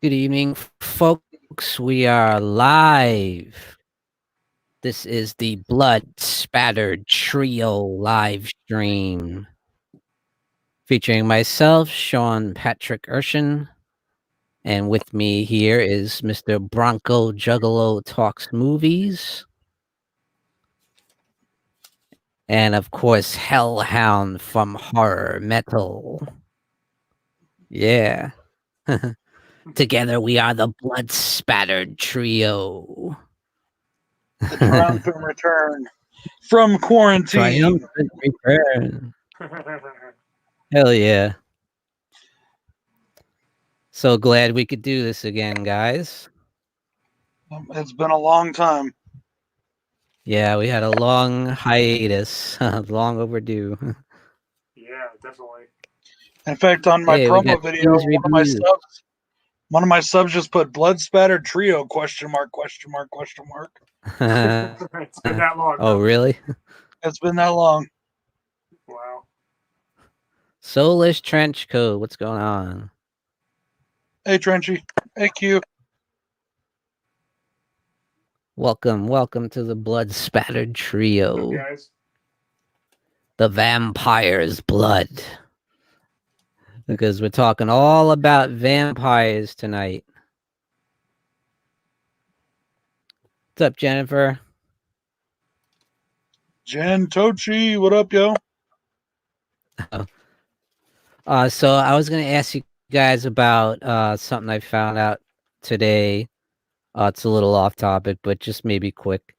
Good evening, folks. We are live. This is the Blood Spattered Trio live stream featuring myself, Sean Patrick Erschen, and with me here is Mr. Bronco Juggalo Talks Movies, and of course, Hellhound from Horror Metal. Yeah. Together we are the Blood Spattered Trio. The triumphant return from quarantine. Triumphant return. Hell yeah. So glad we could do this again, guys. It's been a long time. Yeah, we had a long hiatus, long overdue. Yeah, definitely. In fact, on my Hey, we promo got video, these reviews. one of my subs just put blood spattered trio question mark question mark question mark. It's been that long. Oh, really? It's been that long. Wow. Soulless Trench Coat, what's going on? Hey Trenchy. Hey Q. Welcome to the Blood Spattered Trio. What's up, guys? The vampire's blood. Because we're talking all about vampires tonight. What's up, Jennifer? Jen Tochi, what up, yo? So I was gonna ask you guys about something I found out today. It's a little off topic, but just maybe quick.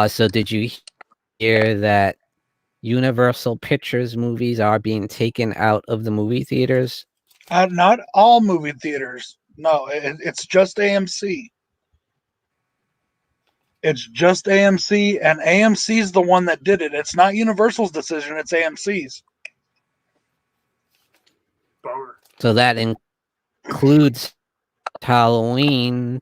So did you hear that Universal Pictures movies are being taken out of the movie theaters? Not all movie theaters. No, it's just AMC. It's just AMC, and AMC's the one that did it. It's not Universal's decision, it's AMC's. Bummer. So that includes Halloween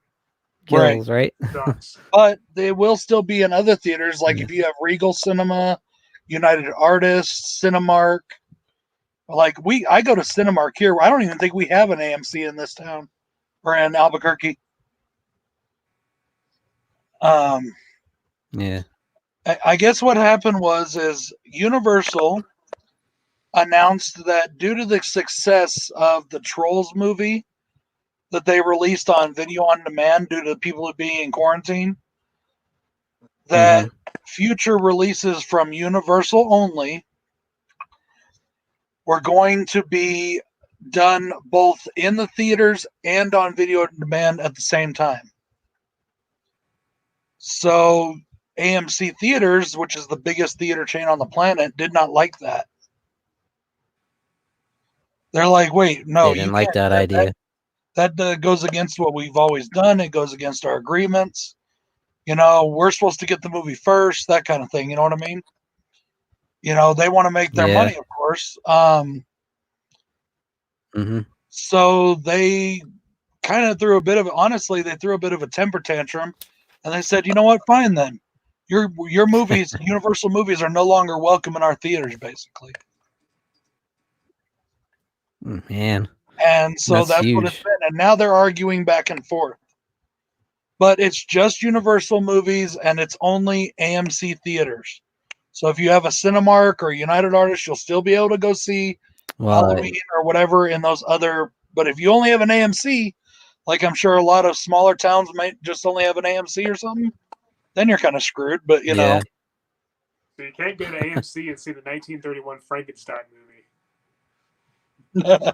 Kills, right? Sucks. But they will still be in other theaters, like if you have Regal Cinema, United Artists, Cinemark. Like I go to Cinemark here. I don't even think we have an AMC in this town or in Albuquerque. Yeah. I guess what happened is Universal announced that due to the success of the Trolls movie that they released on video on demand due to people being in quarantine, that future releases from Universal only were going to be done both in the theaters and on video on demand at the same time. So AMC Theaters, which is the biggest theater chain on the planet, did not like that. They're like, wait, no, They didn't like that idea. That goes against what we've always done. It goes against our agreements. You know, we're supposed to get the movie first, that kind of thing. You know what I mean? You know, they want to make their money, of course. So they kind of threw a bit of a temper tantrum, and they said, you know what, fine then. Your movies, Universal movies, are no longer welcome in our theaters, basically. Man. And so that's what it's been. And now they're arguing back and forth. But it's just Universal movies, and it's only AMC theaters. So if you have a Cinemark or United Artists, you'll still be able to go see Halloween or whatever in those other. But if you only have an AMC, like I'm sure a lot of smaller towns might just only have an AMC or something, then you're kind of screwed. But you know, so you can't go to AMC and see the 1931 Frankenstein movie.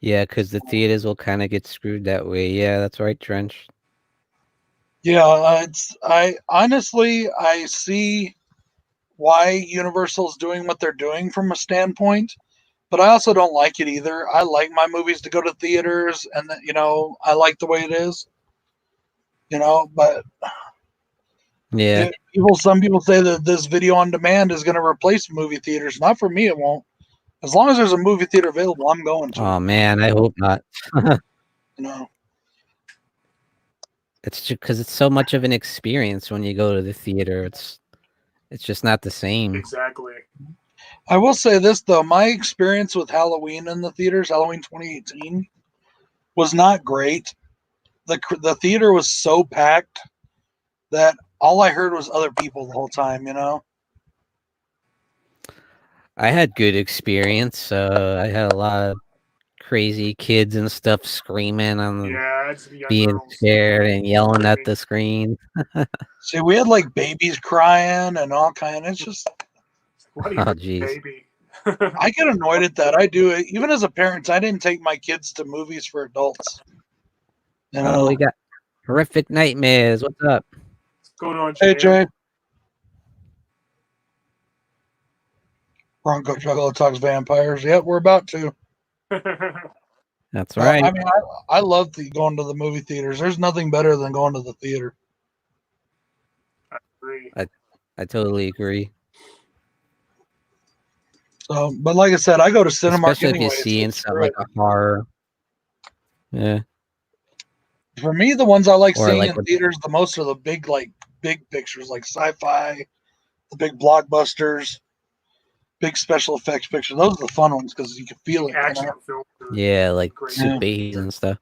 Yeah, because the theaters will kind of get screwed that way. Yeah, that's right, Trench. Yeah, I honestly see why Universal's doing what they're doing from a standpoint, but I also don't like it either. I like my movies to go to theaters, and you know, I like the way it is. You know, but yeah, some people say that this video on demand is going to replace movie theaters. Not for me, it won't. As long as there's a movie theater available, I'm going to. Oh man, I hope not. You know, it's just because it's so much of an experience when you go to the theater. It's just not the same. Exactly. I will say this though, my experience with Halloween in the theaters, Halloween 2018, was not great. The theater was so packed that all I heard was other people the whole time, you know? I had good experience. I had a lot of crazy kids and stuff screaming and Yeah, it's the young being girls scared and yelling at screaming. the screen. See, we had like babies crying and all kind. It's just, What do you Oh, mean, jeez. baby? I get annoyed at that. I do it. Even as a parent, I didn't take my kids to movies for adults. You know? Oh, we got horrific nightmares. What's up? What's going on, Hey, Jan? Jay. Bronco Juggalo talks vampires. Yep, we're about to. That's right. I mean, I love going to the movie theaters. There's nothing better than going to the theater. I agree. I totally agree. So, but like I said, I go to Cinemark Especially if anyway. you're seeing So something like a horror. Yeah. for me, the ones I like Or seeing like in theaters the most are the big pictures, like sci-fi, the big blockbusters, big special effects pictures. Those are the fun ones because you can feel it. Action You know? film. Yeah, like Great. Super 8s and stuff.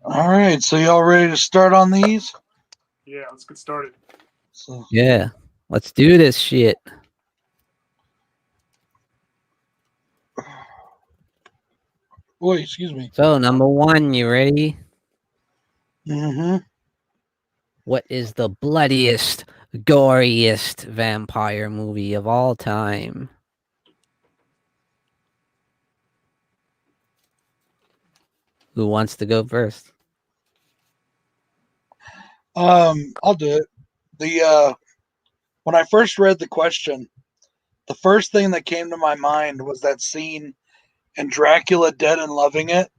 All right, so y'all ready to start on these? Yeah, let's get started. So, Yeah. Let's do this shit. boy, excuse me. So, number one, you ready? Mm-hmm. What is the bloodiest, goriest vampire movie of all time? Who wants to go first? I'll do it. When I first read the question, the first thing that came to my mind was that scene in Dracula Dead and Loving It,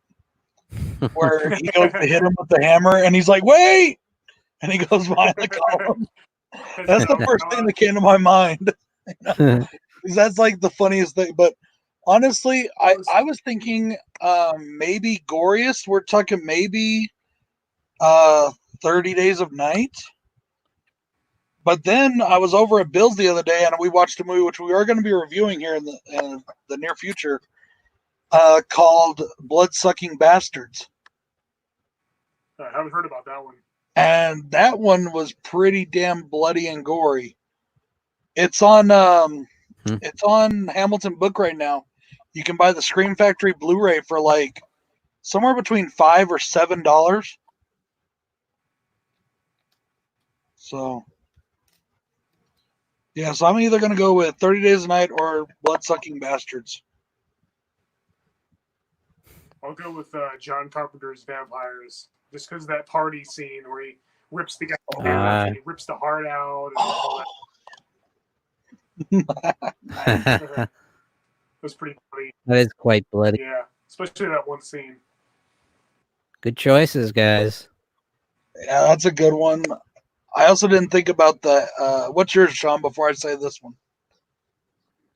where he goes to hit him with the hammer and he's like, wait! And he goes behind the column. That's the first thing that came to my mind. You know? Because that's like the funniest thing. But honestly, I was thinking maybe goriest. We're talking maybe 30 Days of Night. But then I was over at Bill's the other day and we watched a movie which we are going to be reviewing here in the near future called Blood-Sucking Bastards. I haven't heard about that one. And that one was pretty damn bloody and gory. It's on it's on Hamilton Book right now. You can buy the Scream Factory Blu-ray for like somewhere between $5 or $7. So yeah, so I'm either gonna go with 30 Days a Night or Blood-Sucking Bastards. I'll go with John Carpenter's Vampires, just because of that party scene where he rips the guy's hair off and he rips the heart out and all that. It was pretty bloody. That is quite bloody. Yeah, especially that one scene. Good choices, guys. Yeah, that's a good one. I also didn't think about the what's yours, Sean, before I say this one.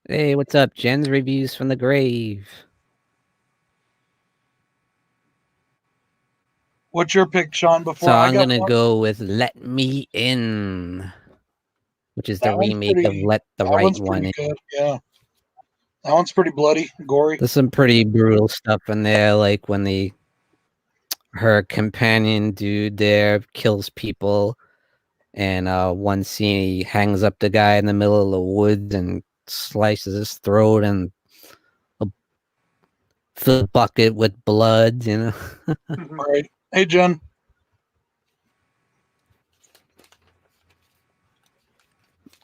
Hey, what's up? Jen's reviews from the grave. What's your pick, Sean? Before So I I'm got gonna one? go with Let Me In, which is the That one's remake of Let the that Right one's One pretty In. good. Yeah, that one's pretty bloody, gory. There's some pretty brutal stuff in there, like when her companion dude there kills people, and one scene he hangs up the guy in the middle of the woods and slices his throat and fill the bucket with blood, you know. All right, hey Jen.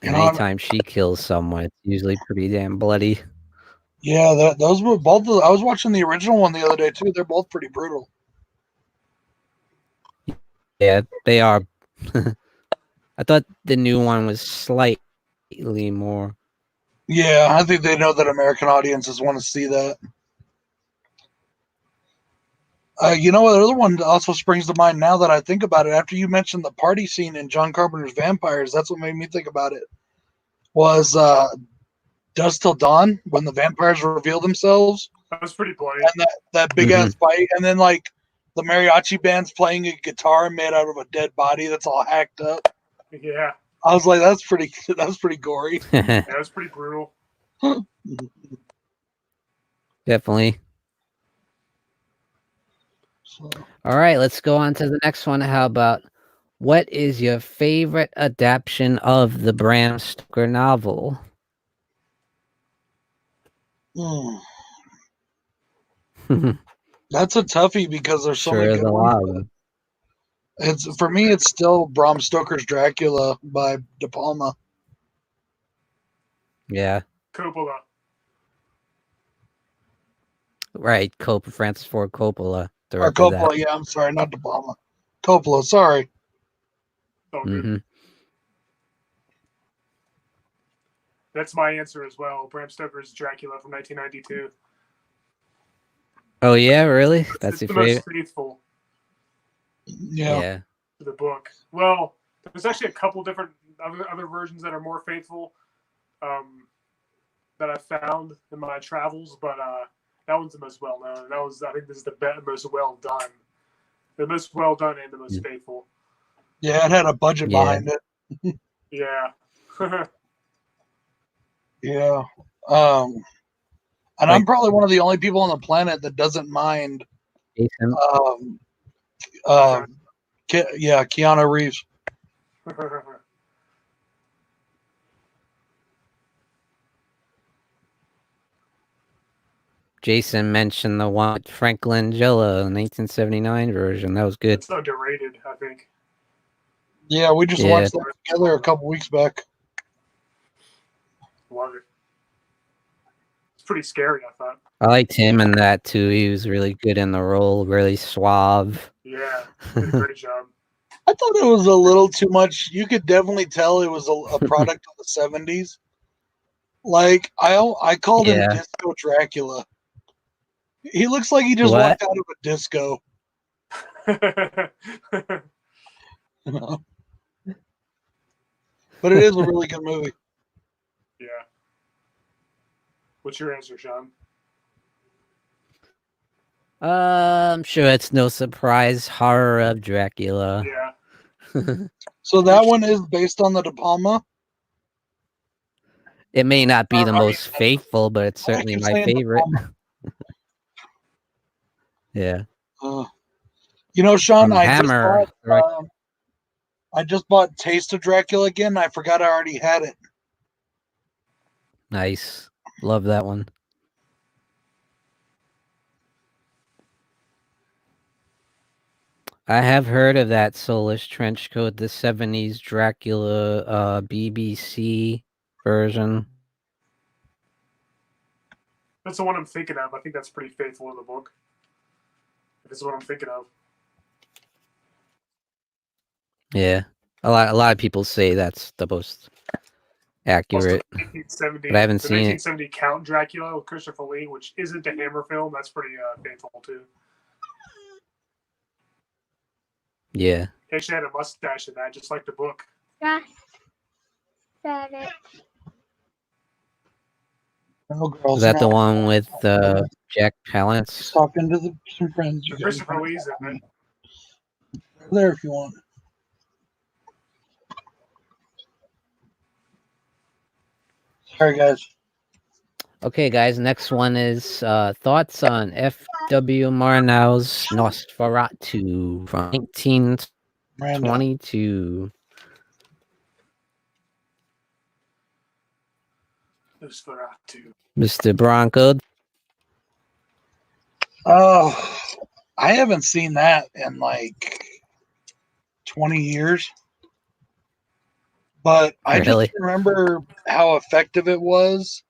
And anytime she kills someone, it's usually pretty damn bloody. Yeah, those were both. I was watching the original one the other day too. They're both pretty brutal. Yeah, they are. I thought the new one was slightly more. Yeah, I think they know that American audiences want to see that. You know what? The other one also springs to mind now that I think about it. After you mentioned the party scene in John Carpenter's Vampires, that's what made me think about it. Was Dusk Till Dawn when the vampires reveal themselves? That was pretty bloody. And that big ass fight, and then like the mariachi band's playing a guitar made out of a dead body that's all hacked up. Yeah. I was like, that's pretty gory. That was pretty brutal. Definitely. So, All right, let's go on to the next one. How about what is your favorite adaptation of the Bram Stoker novel? that's a toughie because there's so many Sure, good the ones. lava. It's for me. It's still Bram Stoker's Dracula by De Palma. Yeah, Coppola. right. Francis Ford Coppola Or directed Coppola, that. yeah, I'm sorry, not De Palma. Coppola, sorry. Oh, good. Mm-hmm. That's my answer as well. Bram Stoker's Dracula from 1992. Oh yeah, really? That's It's your the most favorite? faithful Yeah. to the book. Well, there's actually a couple different other versions that are more faithful that I've found in my travels, but that one's the most well known. I think this is the most well done. The most well done and the most faithful. Yeah, it had a budget behind it. Yeah. Yeah. And I'm probably one of the only people on the planet that doesn't mind. Jason. Keanu Reeves. Jason mentioned the one with Frank Langella, 1979 version. That was good. It's underrated, I think. Yeah, we just watched that together a couple weeks back. Love it. It's pretty scary, I thought. I liked him in that too. He was really good in the role, really suave. Yeah, did a great job. I thought it was a little too much. You could definitely tell it was a product of the 70s. Like, I called him Disco Dracula. He looks like he just walked out of a disco. You know? But it is a really good movie. Yeah. What's your answer, Sean? I'm sure it's no surprise. Horror of Dracula. Yeah. So that one is based on the De Palma? It may not be the most faithful, but it's certainly my favorite. Yeah. You know, Sean, I just bought Taste of Dracula again. I forgot I already had it. Nice. Love that one. I have heard of that Soulless Trenchcoat, the 70s Dracula BBC version. That's the one I'm thinking of. I think that's pretty faithful in the book. If it's what I'm thinking of. Yeah. A lot of people say that's the most accurate. Also, 1970, but I haven't seen 1970 it. Count Dracula with Christopher Lee, which isn't a Hammer film. That's pretty faithful too. Yeah. He actually had a mustache in that, just like the book. Just said it. Is that the one with Jack Palance? Talking to some friends. Christopher Lee's in it. There if you want. Sorry, guys. Okay, guys. Next one is thoughts on F.W. Murnau's Nosferatu from 1922. Nosferatu. Mr. Bronco. Oh, I haven't seen that in like 20 years. But I just remember how effective it was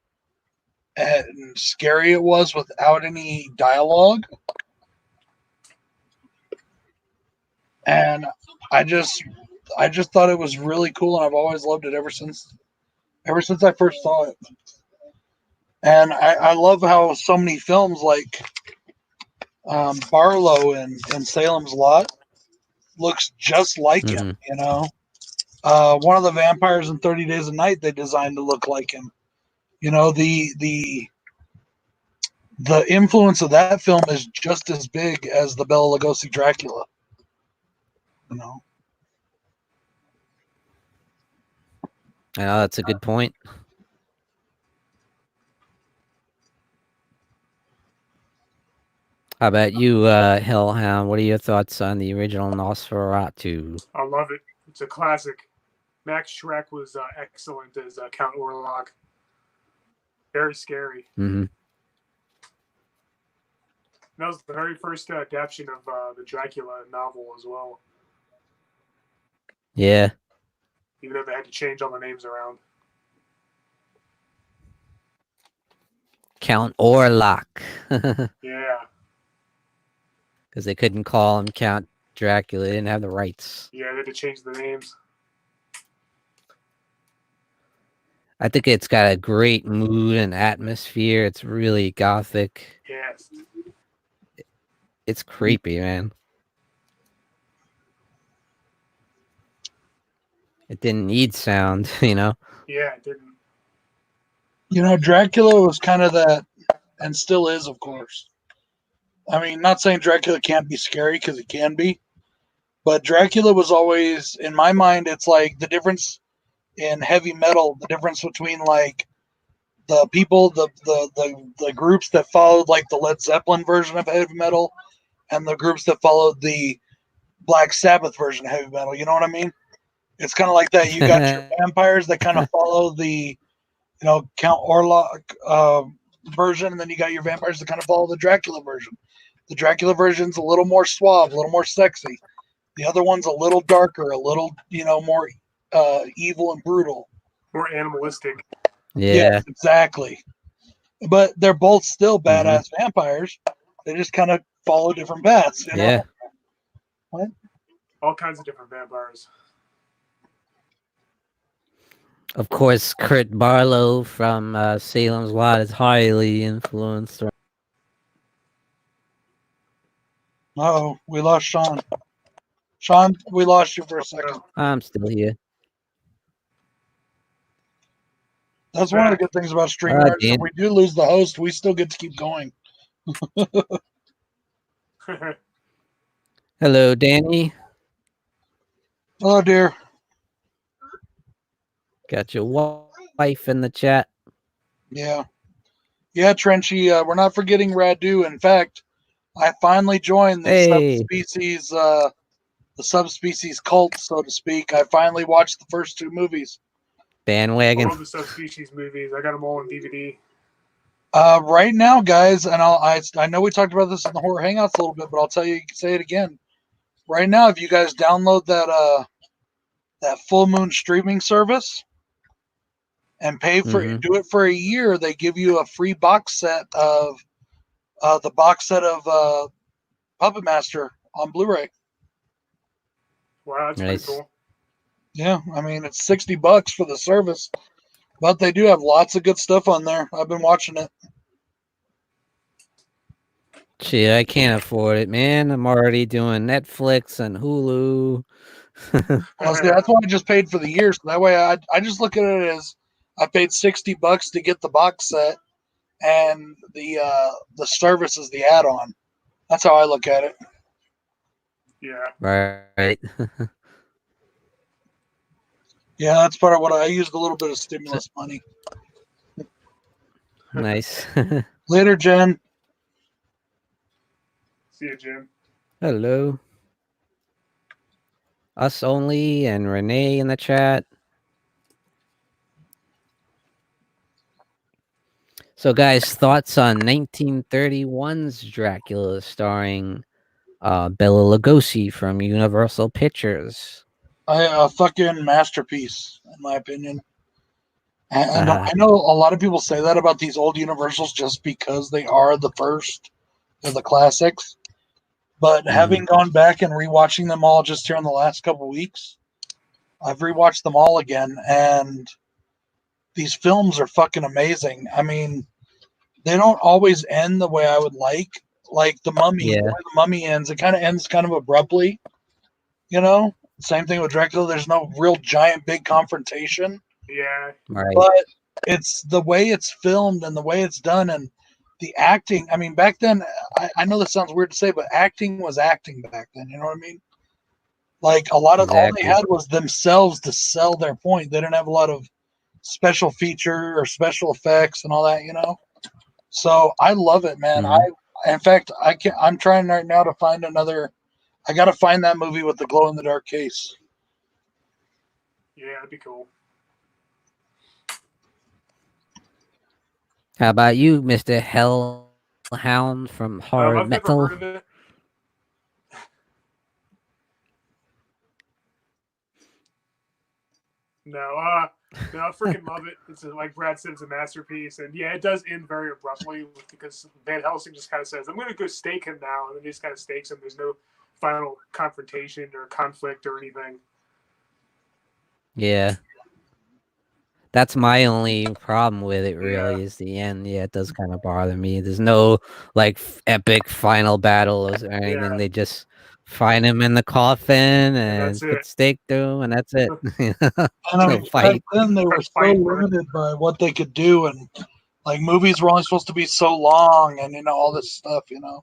and scary it was without any dialogue. And I just thought it was really cool, and I've always loved it ever since I first saw it. And I love how so many films like Barlow and Salem's Lot looks just like him, you know. One of the vampires in 30 Days a Night they designed to look like him. You know, the influence of that film is just as big as the Bela Lugosi Dracula. You know. Oh, that's a good point. How about you, Hellhound? What are your thoughts on the original Nosferatu? I love it. It's a classic. Max Schreck was excellent as Count Orlok. Very scary. Mm-hmm. That was the very first adaptation of the Dracula novel as well. Yeah. Even though they had to change all the names around. Count Orlok. Yeah. Because they couldn't call him Count Dracula. They didn't have the rights. Yeah, they had to change the names. I think it's got a great mood and atmosphere. It's really gothic. Yes. It's creepy, man. It didn't need sound, you know? Yeah, it didn't. You know, Dracula was kind of that, and still is, of course. I mean, not saying Dracula can't be scary, because it can be. But Dracula was always, in my mind, it's like the difference in heavy metal, the difference between like the people, the groups that followed like the Led Zeppelin version of heavy metal, and the groups that followed the Black Sabbath version of heavy metal. You know what I mean? It's kind of like that. You got your vampires that kind of follow the, Count Orlok version, and then you got your vampires that kind of follow the Dracula version. The Dracula version's a little more suave, a little more sexy. The other one's a little darker, a little, more evil and brutal. More animalistic. Yeah. Yes, exactly. But they're both still badass vampires. They just kind of follow different paths. You know? Yeah. What? All kinds of different vampires. Of course, Kurt Barlow from Salem's Lot is highly influenced. Uh-oh, we lost Sean. Sean, we lost you for a second. I'm still here. That's one of the good things about StreamYard. If we do lose the host, we still get to keep going. Hello, Danny. Hello, dear. Got your wife in the chat. Yeah. Yeah, Trenchy, we're not forgetting Radu. In fact, I finally joined the subspecies cult, so to speak. I finally watched the first 2 movies. Bandwagon. I love the subspecies movies. I got them all on DVD. Right now, guys, and I know we talked about this in the Horror Hangouts a little bit, but I'll tell you, say it again. Right now, if you guys download that Full Moon streaming service and pay for do it for a year, they give you a free box set of Puppet Master on Blu-ray. Wow, that's nice. pretty cool. Yeah, I mean, it's $60 for the service, but they do have lots of good stuff on there. I've been watching it. Gee, I can't afford it, man. I'm already doing Netflix and Hulu. Well, see, that's why I just paid for the year. So that way I just look at it as I paid $60 to get the box set, and the service is the add-on. That's how I look at it. Yeah. Right. Yeah, that's part of what I used a little bit of stimulus money. Nice. Later, Jen. See you, Jim. Hello. Us only and Renee in the chat. So, guys, thoughts on 1931's Dracula starring Bela Lugosi from Universal Pictures? A fucking masterpiece, in my opinion. And I know a lot of people say that about these old Universals just because they are the first of the classics. But having gone back and rewatching them all just here in the last couple weeks, I've rewatched them all again, and these films are fucking amazing. I mean, they don't always end the way I would like. Like The Mummy, the way The Mummy ends, it kind of ends kind of abruptly. Same thing with Dracula. There's no real giant big confrontation. Yeah. Right. But it's the way it's filmed and the way it's done and the acting. I mean, back then, I know this sounds weird to say, but acting was acting back then. You know what I mean? Like, a lot of all they had was themselves to sell their point. They didn't have a lot of special feature or special effects and all that, you know. So I love it, man. In fact, I'm trying right now to find another. I got to find that movie with the glow in the dark case. Yeah, that'd be cool. How about you, Mr. Hellhound from Horror I've never Metal? heard of it. No, I freaking love it. It's like Brad said, it's a masterpiece, and yeah, it does end very abruptly because Van Helsing just kind of says, "I'm going to go stake him now," and then he just kind of stakes him. There's no final confrontation or conflict or anything. Yeah. That's my only problem with it, really, is the end. Yeah, it does kind of bother me. There's no, like, epic final battles or anything. Yeah. They just find him in the coffin and that's put it. stake through him, and that's it. And I No mean, fight. back then they were so limited by what they could do, and like movies were only supposed to be so long, and you know all this stuff, you know.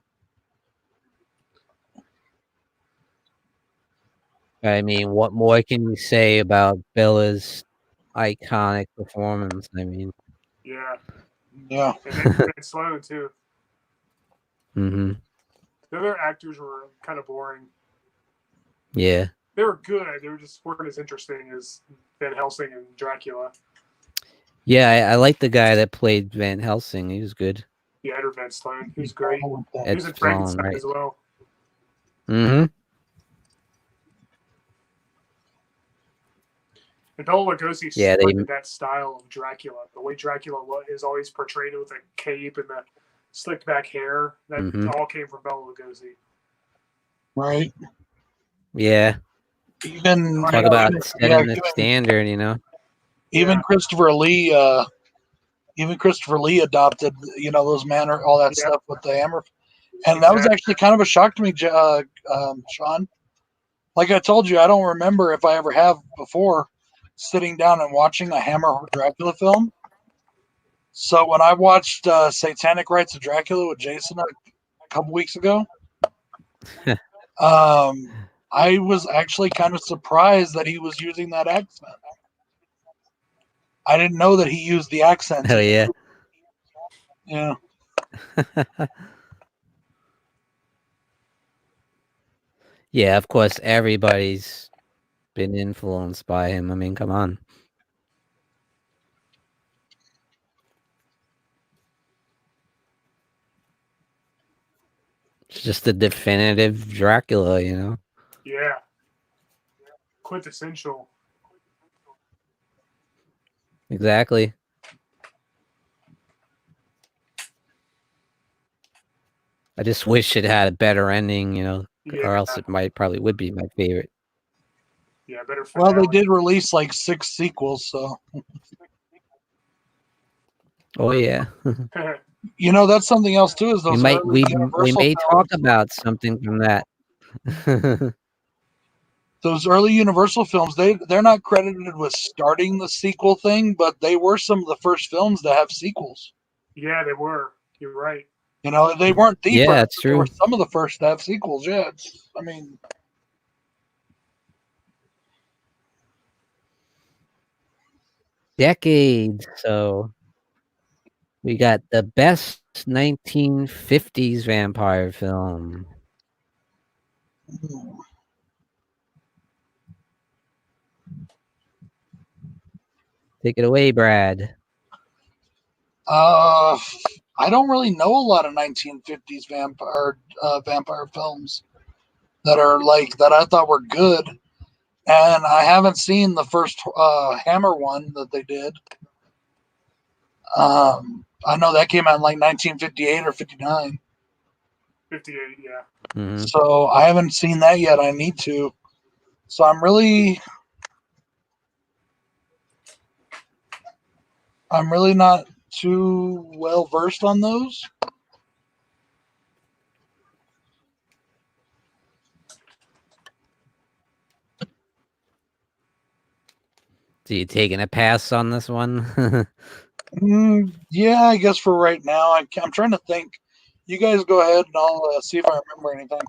I mean, what more can you say about Bela's iconic performance? I mean, Yeah. Yeah. And Sloan too. mm-hmm. The other actors were kind of boring. Yeah. They were good. They were just weren't as interesting as Van Helsing and Dracula. Yeah, I like the guy that played Van Helsing. He was good. Yeah, Edward Van Sloan. He was great. Ed He was in Sloan, Frankenstein right. as well. Mm-hmm. And Bela Lugosi started that style of Dracula. The way Dracula is always portrayed with a cape and the slicked back hair. That all came from Bela Lugosi. Right. Yeah. Even talk about setting the standard, you know. Even Christopher Lee. Even Christopher Lee adopted, you know, those all that stuff with the hammer, and that was actually kind of a shock to me, Sean. Like I told you, I don't remember if I ever have before sitting down and watching a Hammer Dracula film. So when I watched Satanic Rites of Dracula with Jason a couple weeks ago, I was actually kind of surprised that he was using that accent. I didn't know that he used the accent. Oh, yeah. Yeah. Yeah, of course, everybody's been influenced by him. I mean, come on. It's just the definitive Dracula, you know? Yeah. Quintessential. Exactly. I just wish it had a better ending, you know, or else it probably would be my favorite. Yeah, better. Well, they did release like 6 sequels, so. Oh yeah. You know, that's something else too. Is those we may talk about something from that. Those early Universal films, they're not credited with starting the sequel thing, but they were some of the first films to have sequels. Yeah, they were. You're right. You know, they weren't the yeah, first. That's true. They were some of the first to have sequels. Yeah, I mean, decades. So we got the best 1950s vampire film. Take it away, Brad. I don't really know a lot of 1950s vampire films that are like that I thought were good, and I haven't seen the first Hammer one that they did. I know that came out in like 1958 or 59. 58, yeah. Mm-hmm. So I haven't seen that yet. I need to. So I'm really not too well versed on those. So you taking a pass on this one? Yeah, I guess for right now. I'm trying to think. You guys go ahead and I'll see if I remember anything.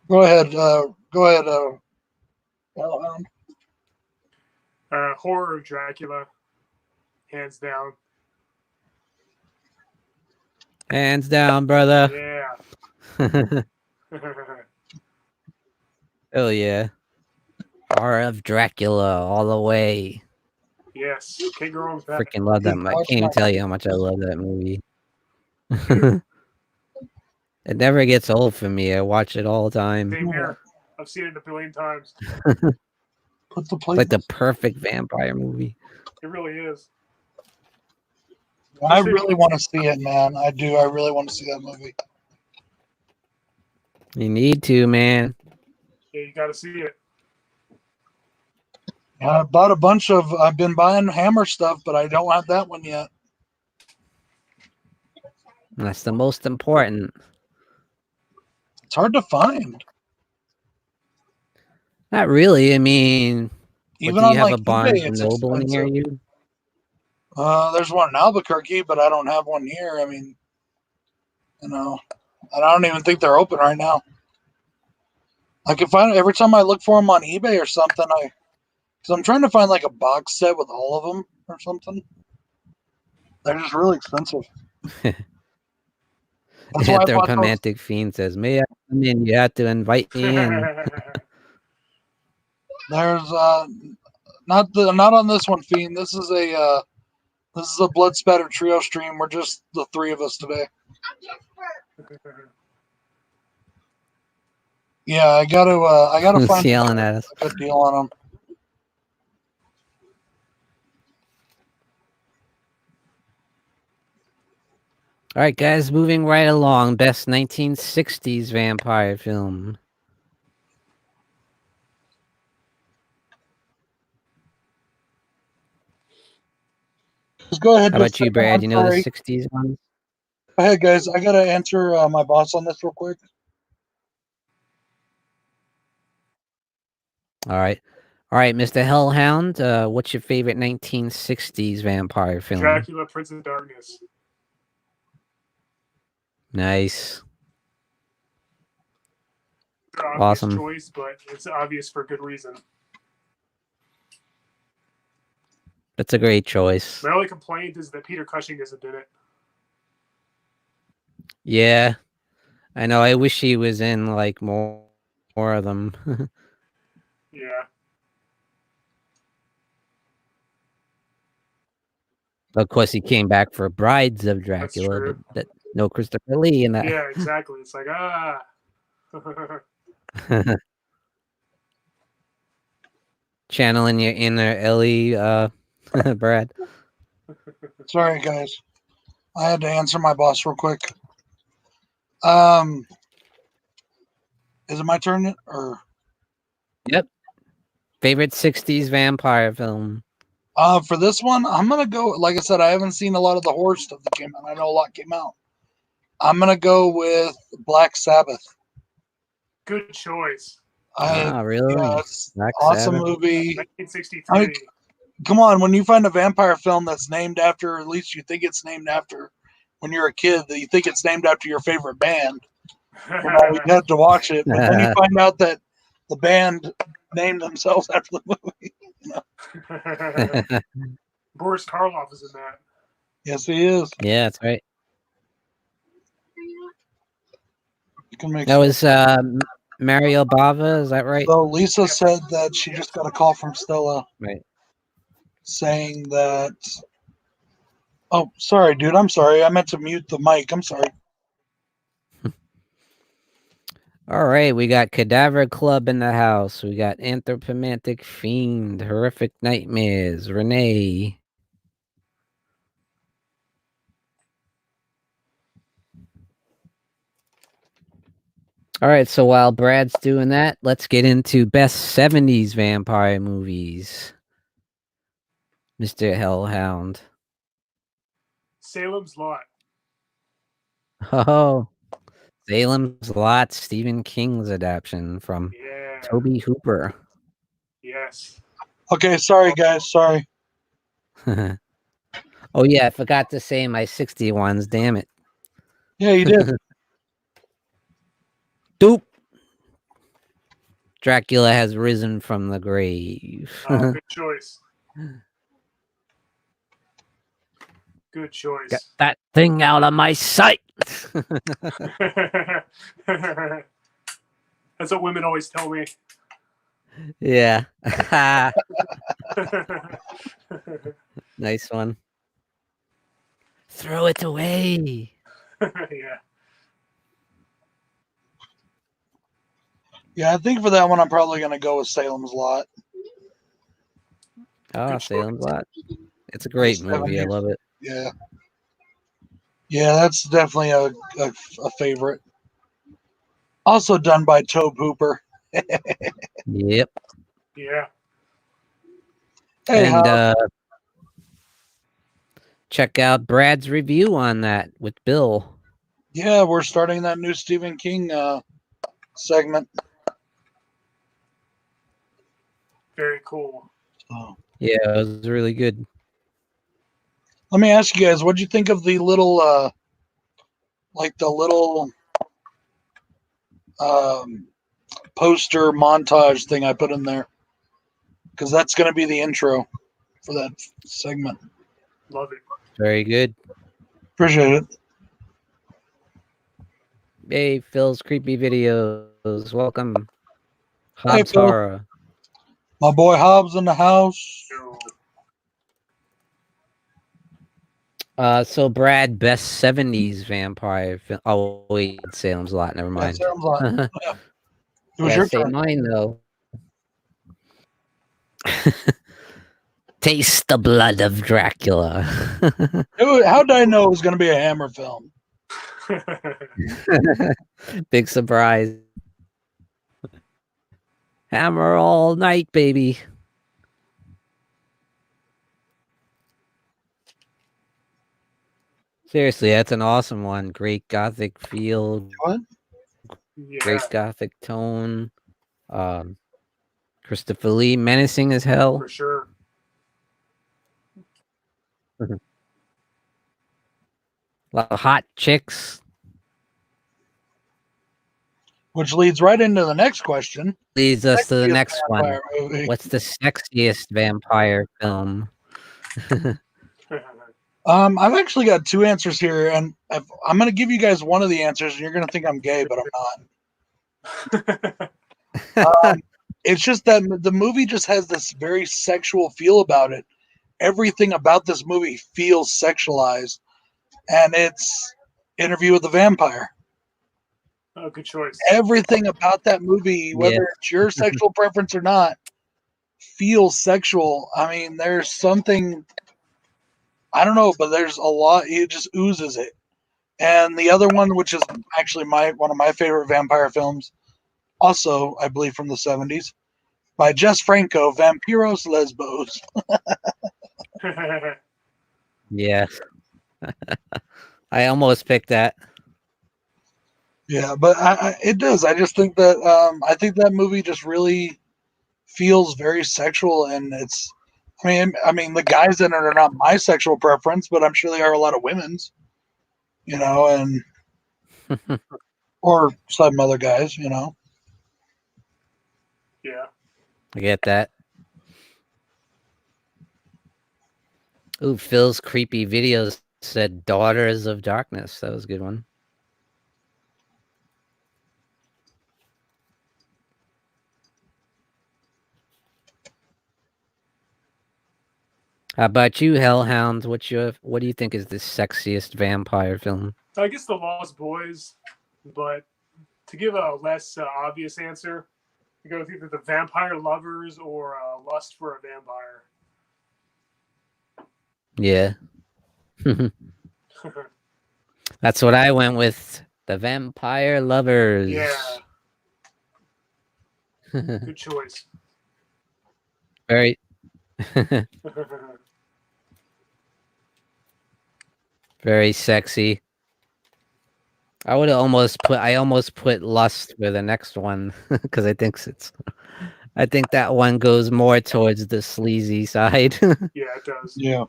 Go ahead. Go ahead. Hellhound. Horror of Dracula, hands down. Hands down, brother. Yeah. Oh yeah. Horror of Dracula all the way. Yes. Can't go wrong with that. Freaking love that. I can't even tell you how much I love that movie. It never gets old for me. I watch it all the time. Same here. I've seen it a billion times. Put the It's like the perfect vampire movie. It really is. I really want to see it, man. I do. I really want to see that movie. You need to, man. Yeah, you got to see it. I bought a bunch of. I've been buying Hammer stuff, but I don't have that one yet. That's the most important. It's hard to find. Not really. I mean, Even do you on have like a Barnes eBay, and it's Noble near expensive. you? There's one in Albuquerque, but I don't have one here. I mean, and I don't even think they're open right now. I can find every time I look for them on eBay or something. Because I'm trying to find like a box set with all of them or something. They're just really expensive. That's why I bought those. Anthropomantic Fiend says, "May I come in? You have to invite me in." There's not on this one, Fiend. This is a blood spattered trio stream. We're just the three of us today. Yeah, I gotta find yelling at us. a good deal on them. All right, guys, moving right along. Best 1960s vampire film. Just go ahead. How about you, Brad? You know the 60s ones? Go ahead, guys. I gotta answer my boss on this real quick. All right, Mr. Hellhound. What's your favorite 1960s vampire film? Dracula, Prince of Darkness. Nice. Awesome choice, but it's obvious for good reason. That's a great choice. My only complaint is that Peter Cushing isn't in it. Yeah, I know. I wish he was in like more of them. Yeah. Of course, he came back for Brides of Dracula, but no Christopher Lee in that. Yeah, exactly. It's like channeling your inner Ellie, Brad. Sorry, guys. I had to answer my boss real quick. Is it my turn or? Yep. Favorite 60s vampire film? For this one, I'm gonna go. Like I said, I haven't seen a lot of the horror stuff that came out. I know a lot came out. I'm gonna go with Black Sabbath. Good choice. Really? Yeah, it's awesome Sabbath. Movie. 1963. I mean, come on, when you find a vampire film that's named after, or at least you think it's named after, when you're a kid, that you think it's named after your favorite band, you had to watch it. But then you find out that the band named themselves after the movie. Boris Karloff is in that. Yes, he is. Yeah, that's right. You can make that was Mario Bava, is that right? So Lisa said that she just got a call from Stella. Right. Saying that. Oh, sorry, dude. I'm sorry. I meant to mute the mic. I'm sorry. All right, we got Cadaver Club in the house. We got Anthropomantic Fiend, Horrific Nightmares, Renee. All right, so while Brad's doing that, let's get into best 70s vampire movies. Mr. Hellhound. Salem's Lot. Oh, Salem's Lot, Stephen King's adaptation from Toby Hooper. Yes. Okay, sorry, guys. Sorry. Oh, yeah, I forgot to say my 60 ones. Damn it. Yeah, you did. Doop. Dracula has risen from the grave. Good choice. Good choice. Get that thing out of my sight. That's what women always tell me. Yeah. Nice one. Throw it away. Yeah. Yeah, I think for that one, I'm probably going to go with Salem's Lot. Oh, Good Salem's Lot. It's a great movie. I love it. Yeah. Yeah, that's definitely a favorite. Also done by Tobe Hooper. Yep. Yeah. Hey, And check out Brad's review on that with Bill. yeah, we're starting that new Stephen King segment. Very cool. Oh. Yeah, it was really good. Let me ask you guys, what do you think of the little, like the little poster montage thing I put in there? Because that's going to be the intro for that segment. Love it. Very good. Appreciate it. Hey, Phil's Creepy Videos. Welcome. Hey, Hobbs Phil. Horror. My boy Hobbs in the house. So Brad, best 70s vampire film. Oh, wait, Salem's Lot. Never mind. Salem's Lot. Yeah. It was I your say turn. mine, though. Taste the blood of Dracula. How did I know it was going to be a Hammer film? Big surprise. Hammer all night, baby. Seriously, that's an awesome one. Great gothic feel. What? Yeah. Great gothic tone. Christopher Lee, menacing as hell. For sure. A lot of hot chicks. Which leads right into the next question. Leads us to the Sexiest next one. vampire movie. What's the sexiest vampire film? I've actually got two answers here, and I'm going to give you guys one of the answers, and you're going to think I'm gay, but I'm not. It's just that the movie just has this very sexual feel about it. Everything about this movie feels sexualized, and it's Interview with the Vampire. Oh, good choice. Everything about that movie, whether it's your sexual preference or not, feels sexual. I mean, there's something, I don't know, but there's a lot. It just oozes it. And the other one, which is actually one of my favorite vampire films, also I believe from the 70s, by Jess Franco, Vampiros Lesbos. Yeah. I almost picked that. Yeah, but it does. I just think that I think that movie just really feels very sexual, and it's. I mean, the guys in it are not my sexual preference, but I'm sure they are a lot of women's, and or some other guys, Yeah. I get that. Ooh, Phil's Creepy Videos said Daughters of Darkness. That was a good one. How about you, Hellhound? What do you think is the sexiest vampire film? I guess The Lost Boys, but to give a less obvious answer, you go with either The Vampire Lovers or Lust for a Vampire. Yeah. That's what I went with. The Vampire Lovers. Yeah. Good choice. Very very sexy. I almost put Lust for the next one because I think that one goes more towards the sleazy side. Yeah, it does. Yeah.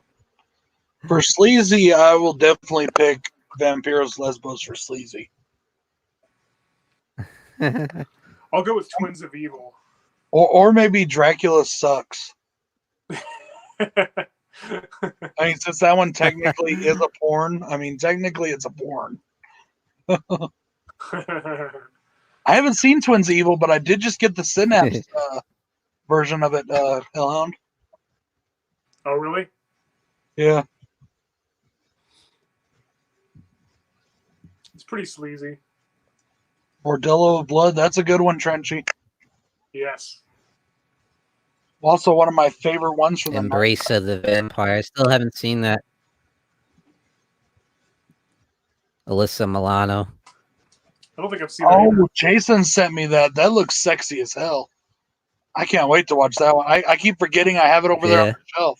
For sleazy, I will definitely pick Vampiros Lesbos for sleazy. I'll go with Twins of Evil. Or maybe Dracula sucks. I mean, since that one technically is a porn, I mean, technically it's a porn. I haven't seen Twins of Evil, but I did just get the Synapse version of it, Hellhound. Oh, really? Yeah. It's pretty sleazy. Bordello of Blood, that's a good one, Trenchy. Yes. Also, one of my favorite ones from the Embrace of the Vampire. I still haven't seen that. Alyssa Milano. I don't think I've seen that either. Oh, Jason sent me that. That looks sexy as hell. I can't wait to watch that one. I keep forgetting I have it over there on the shelf.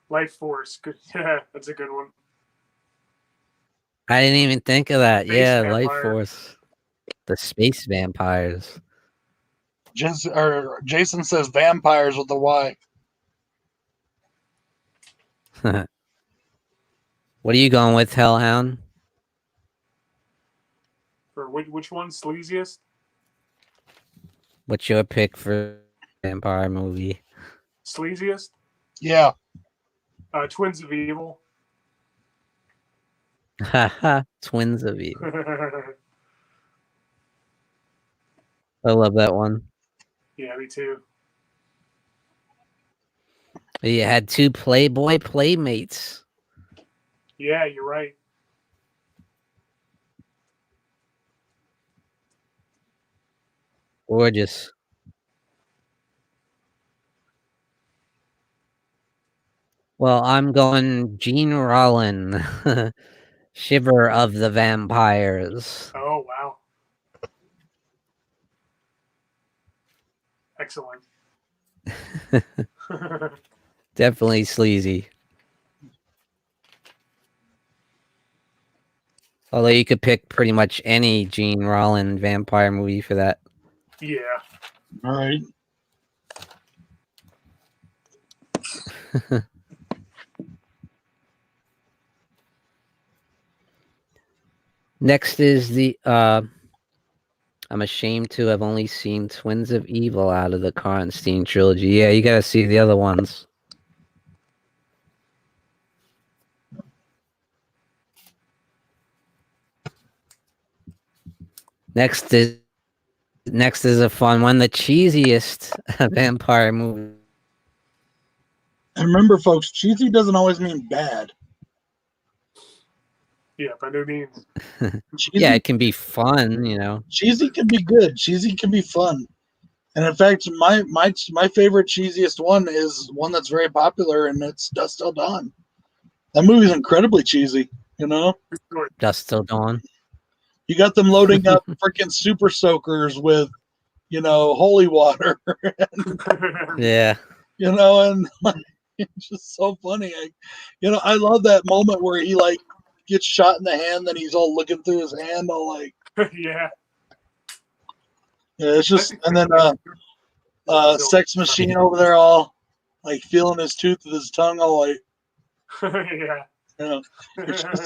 Life Force. Good. Yeah, that's a good one. I didn't even think of that. Space yeah, Vampire. Life Force. The space vampires. Jason says vampires with a Y. What are you going with, Hellhound? For which one? Sleaziest? What's your pick for vampire movie? Sleaziest? Yeah. Twins of Evil. Haha, Twins of Evil. I love that one. Yeah, me too. You had two Playboy playmates. Yeah, you're right. Gorgeous. Well, I'm going Gene Rollin. Shiver of the Vampires. Oh, wow. Excellent. Definitely sleazy. Although you could pick pretty much any Gene Rollin vampire movie for that. Yeah. All right. Next is the I'm ashamed to have only seen Twins of Evil out of the Karnstein trilogy. Yeah, you gotta see the other ones. Next is a fun one, the cheesiest vampire movie. And remember, folks, cheesy doesn't always mean bad. Yeah, by no means. Yeah, it can be fun, you know. Cheesy can be good. Cheesy can be fun. And in fact, my favorite cheesiest one is one that's very popular, and it's Dust Till Dawn. That movie's incredibly cheesy, you know? Dust Till Dawn. You got them loading up freaking super soakers with, you know, holy water. Yeah. You know, and like, it's just so funny. I love that moment where he like gets shot in the hand, then he's all looking through his hand, all like, yeah. Yeah, it's just, and then Sex Machine over there, all like feeling his tooth with his tongue, all like, yeah. you know, it's just,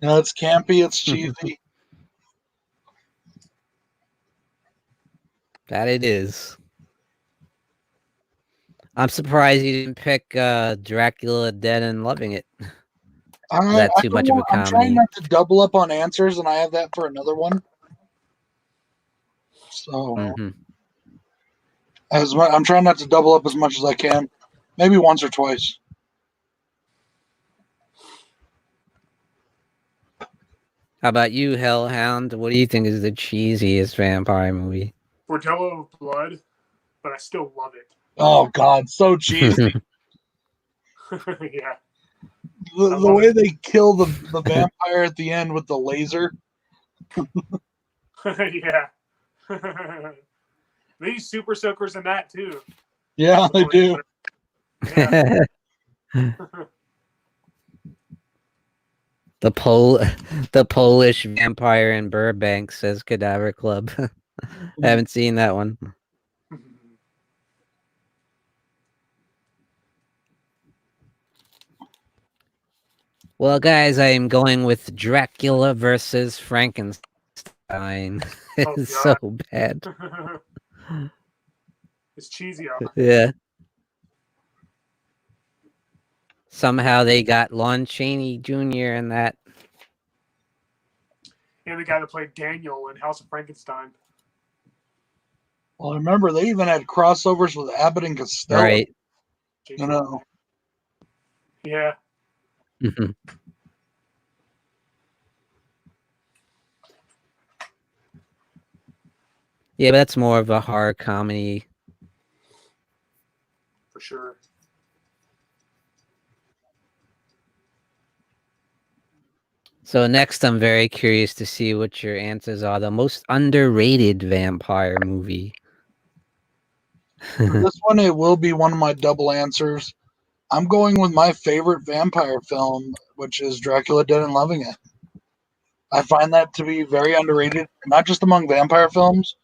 it's campy, it's cheesy. That it is. I'm surprised you didn't pick Dracula Dead and Loving It. Is that too much of a comedy? I'm trying not to double up on answers, and I have that for another one. So I'm trying not to double up as much as I can. Maybe once or twice. How about you, Hellhound? What do you think is the cheesiest vampire movie? Bordello of Blood, but I still love it. Oh, God, so cheesy. Yeah. The way they kill the vampire at the end with the laser. Yeah. They use super soakers in that, too. Yeah, they do. Yeah. The Polish vampire in Burbank, says Cadaver Club. I haven't seen that one. Well, guys, I am going with Dracula versus Frankenstein. dying. Oh, It's God. so bad. It's cheesy. Yeah. Somehow they got Lon Chaney Jr. in that. And the guy that played Daniel in House of Frankenstein. Well, I remember they even had crossovers with Abbott and Costello. Right. You know. Yeah. Mhm. Yeah, but that's more of a horror comedy. For sure. So next, I'm very curious to see what your answers are. The most underrated vampire movie. For this one, it will be one of my double answers. I'm going with my favorite vampire film, which is Dracula Dead and Loving It. I find that to be very underrated, not just among vampire films,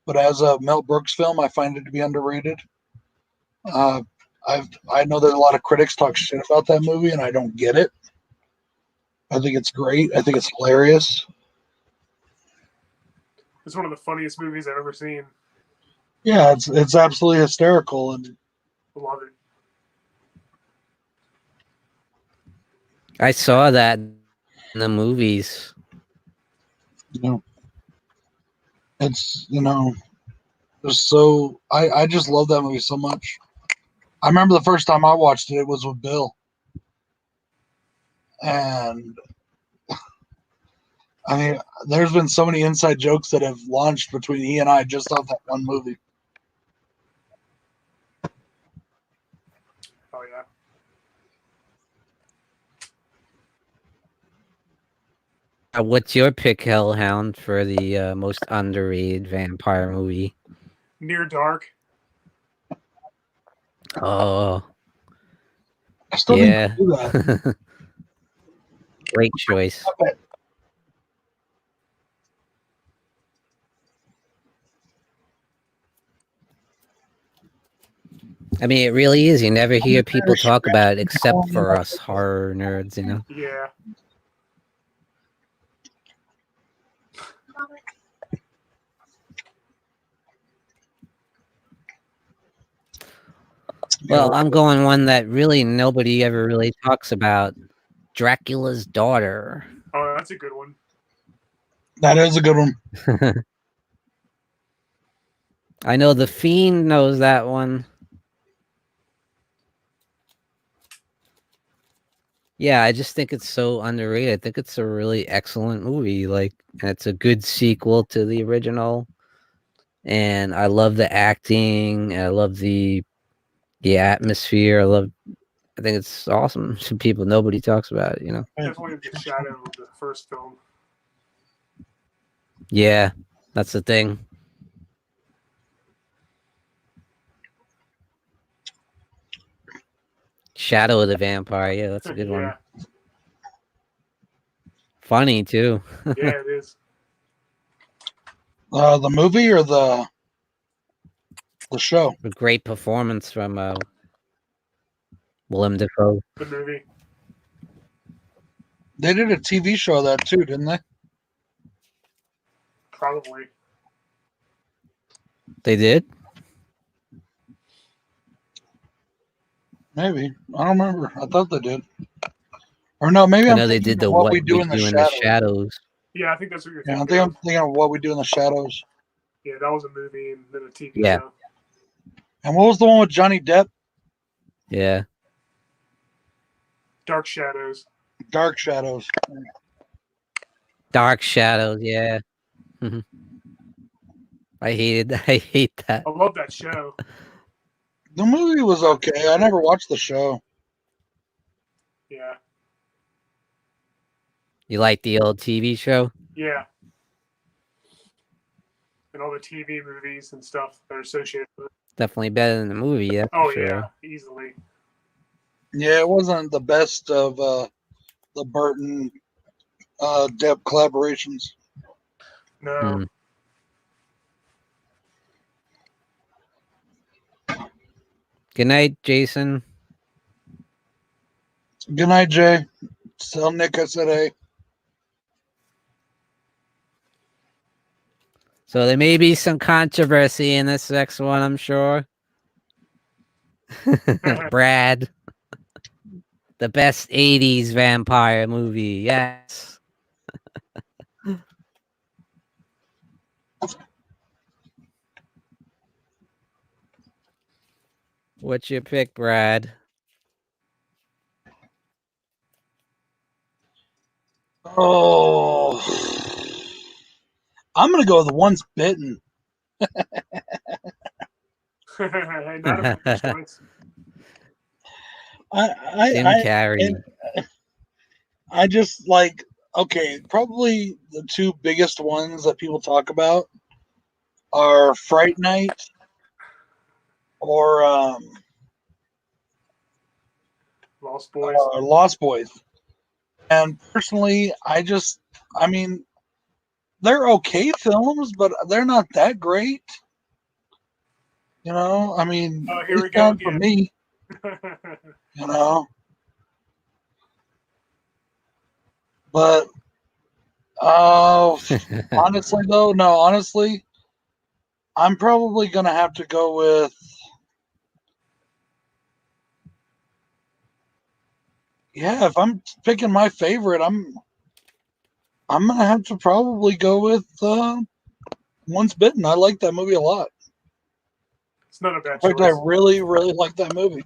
but as a Mel Brooks film, I find it to be underrated. I know there's a lot of critics talk shit about that movie, and I don't get it. I think it's great. I think it's hilarious. It's one of the funniest movies I've ever seen. Yeah, it's absolutely hysterical, and I love it. I saw that in the movies. It's just so I just love that movie so much. I remember the first time I watched it, it was with Bill, and I mean, there's been so many inside jokes that have launched between he and I just off that one movie. Oh, yeah. What's your pick, Hellhound, for the most underrated vampire movie? Near Dark. Oh, I still yeah. didn't do that. Great choice. I mean, it really is. You never hear people talk about it except for us horror nerds, you know? Yeah. Well, I'm going one that really nobody ever really talks about. Dracula's Daughter. Oh, that's a good one. That is a good one. I know The Fiend knows that one. Yeah, I just think it's so underrated. I think it's a really excellent movie. Like, and it's a good sequel to the original. And I love the acting. I love the atmosphere. I think it's awesome to people. Nobody talks about it, you know? Definitely the shadow of the first film. Yeah, that's the thing. Shadow of the Vampire. Yeah, that's a good one. Funny, too. Yeah, it is. The movie or the show? A great performance from Willem Dafoe. The movie. They did a TV show of that too, didn't they? Probably. They did? Maybe. I don't remember. I thought they did. Or no, maybe I I'm know they thinking did the of What We Do in the Shadows. Yeah, I think that's what you're Yeah, thinking. I'm thinking of What We Do in the Shadows. Yeah, that was a movie and then a TV Yeah. show. And what was the one with Johnny Depp? Yeah. Dark Shadows. Dark Shadows. Dark Shadows, yeah. I hate that. I love that show. The movie was okay. I never watched the show. Yeah. You like the old TV show? Yeah. And all the TV movies and stuff that are associated with it. Definitely better than the movie, yeah. Oh, sure. yeah. Easily. Yeah, it wasn't the best of the Burton Depp collaborations. No. Good night, Jason. Good night, Jay. Tell Nick I said hey. So there may be some controversy in this next one, I'm sure. Brad, the best 80s vampire movie. Yes. What's your pick, Brad? Oh, I'm gonna go with Once Bitten. Hey, not a bad choice. Jim Carrey. I just like, okay, probably the two biggest ones that people talk about are Fright Night or Lost Boys. Lost Boys. And personally, I mean, they're okay films, but they're not that great. You know, I mean, Oh, here we it's go done for again. me. You know, but honestly, though, no, honestly, I'm probably gonna have to go with. Yeah, if I'm picking my favorite, I'm gonna have to probably go with Once Bitten. I like that movie a lot. It's not a bad In fact, I choice. really, really like that movie.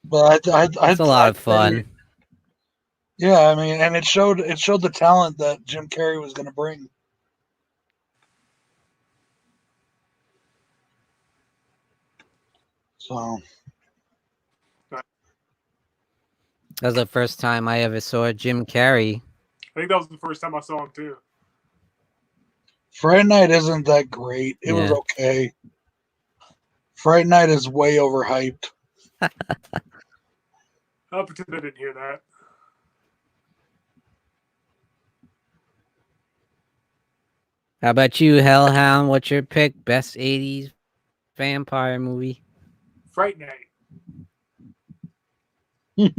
But It's a lot of fun. Yeah, I mean, and it showed the talent that Jim Carrey was going to bring. So That was the first time I ever saw Jim Carrey. I think that was the first time I saw him too. Friday Night isn't that great. It was Yeah. okay. Friday Night is way overhyped. I'll pretend I didn't hear that. How about you, Hellhound? What's your pick? Best 80s vampire movie? Fright Night. It's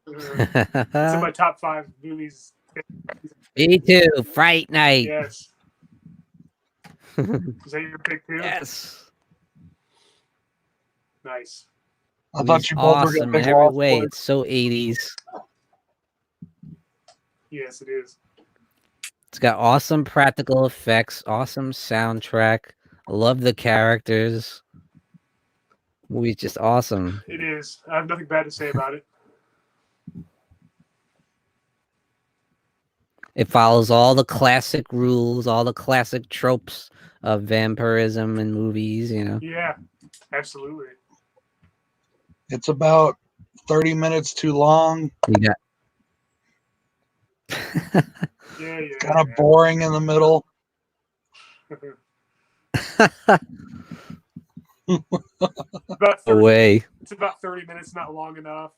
in my top 5 movies. Me too. Fright Night. Yes. Is that your pick too? Yes. Nice. I thought you both were going awesome to in pick every Lost way. Boys. It's so 80s. Yes, it is. It's got awesome practical effects, awesome soundtrack. I love the characters. Movie's just awesome. It is. I have nothing bad to say about it. It follows all the classic rules, all the classic tropes of vampirism in movies, you know. Yeah, absolutely. It's about 30 minutes too long. You got Yeah. Kind of boring in the middle. It's about 30 minutes, not long enough.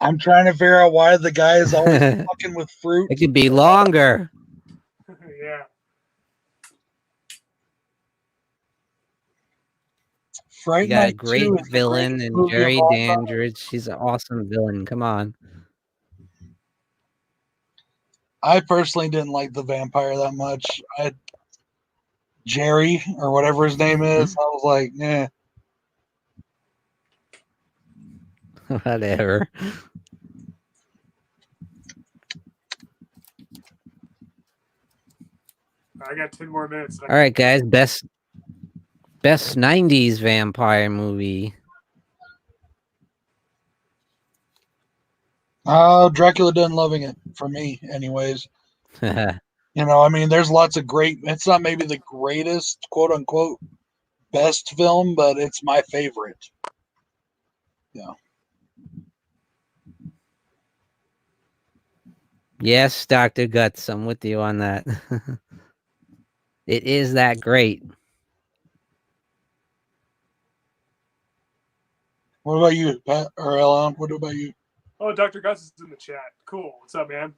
I'm trying to figure out why the guy is always fucking with fruit. It could be longer. Yeah. Fright You got a Night great 2 is the villain greatest and movie of Jerry all time. Dandridge. She's an awesome villain. Come on. I personally didn't like the vampire that much. Jerry or whatever his name is. I was like, eh. Whatever. I got 10 more minutes. All right, guys. Best 90s vampire movie. Dracula done loving it for me, anyways. You know, I mean, there's lots of great. It's not maybe the greatest, quote unquote, best film, but it's my favorite. Yeah. Yes, Dr. Guts, I'm with you on that. It is that great. What about you, Pat or Ellen? What about you? Oh, Dr. Gus is in the chat. Cool. What's up, man?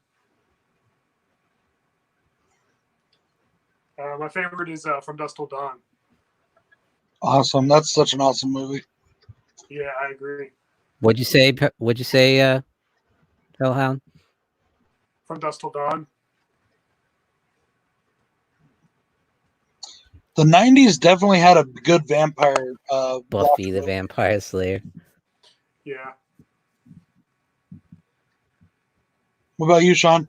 My favorite is From Dusk Till Dawn. Awesome. That's such an awesome movie. Yeah, I agree. What'd you say, Hellhound? From Dusk Till Dawn. The 90s definitely had a good vampire. Buffy the Vampire Slayer. Yeah. What about you, Sean?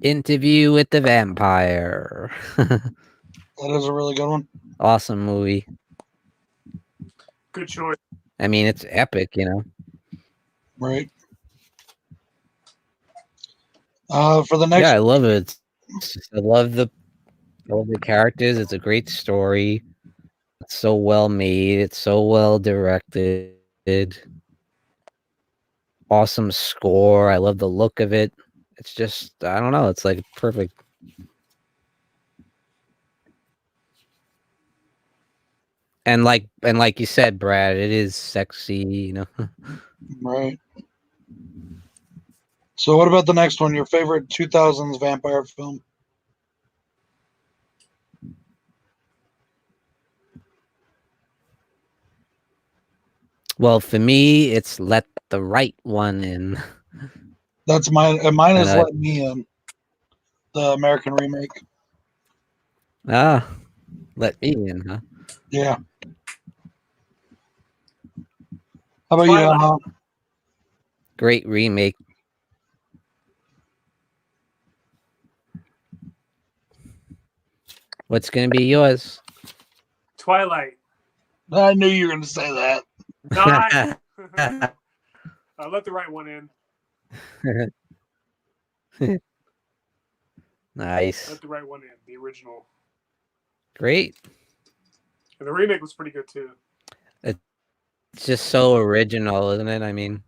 Interview with the Vampire. That is a really good one. Awesome movie. Good choice. I mean, it's epic, you know. Right. For the next, Yeah, I love it. I love the characters. It's a great story. It's so well made. It's so well directed. Awesome score. I love the look of it. It's just, I don't know. It's like perfect. And like you said, Brad, it is sexy, you know. right. So, what about the next one? Your favorite 2000s vampire film? Well, for me, it's Let the Right One In. That's mine. Mine is And Let Me In, the American remake. Let Me In, huh? Yeah. How about you? Great remake. What's gonna be yours? Twilight. I knew you were going to say that. Nice. Let the right one in. Nice. Let the right one in. The original. Great. And the remake was pretty good too. It's just so original, isn't it? I mean,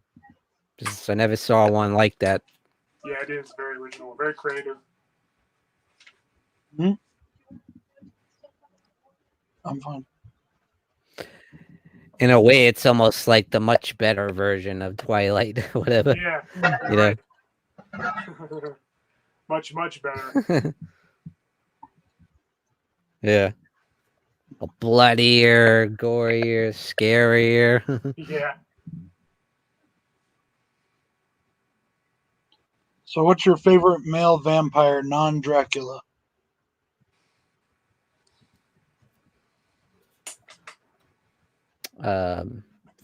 I never saw one like that. Yeah, it is very original, very creative. I'm fine. In a way, it's almost like the much better version of Twilight, whatever. Yeah, you know. Right. much better. Yeah. A bloodier, gorier, scarier. Yeah. So, what's your favorite male vampire, non-Dracula?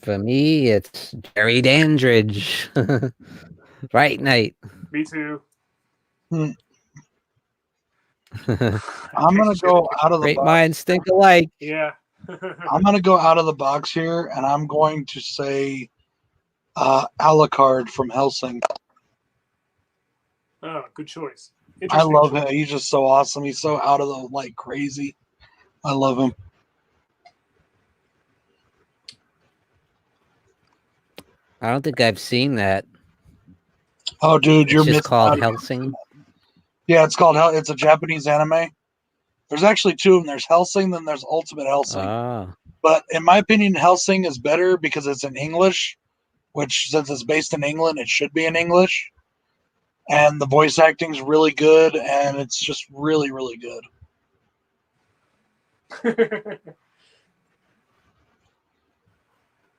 For me, it's Jerry Dandridge. Right Night. Me too. I'm gonna go out of the Great box. minds think alike. Yeah. I'm gonna go out of the box here, and I'm going to say Alucard from Hellsing. Oh, good choice. I love him. He's just so awesome. He's so out of the crazy. I love him. I don't think I've seen that. Oh, dude, you're It's just missing called out. Hellsing. Yeah, it's called Hell. It's a Japanese anime. There's actually two of them. There's Hellsing, then there's Ultimate Hellsing. Oh. But in my opinion, Hellsing is better because it's in English, which since it's based in England, it should be in English. And the voice acting's really good, and it's just really, really good.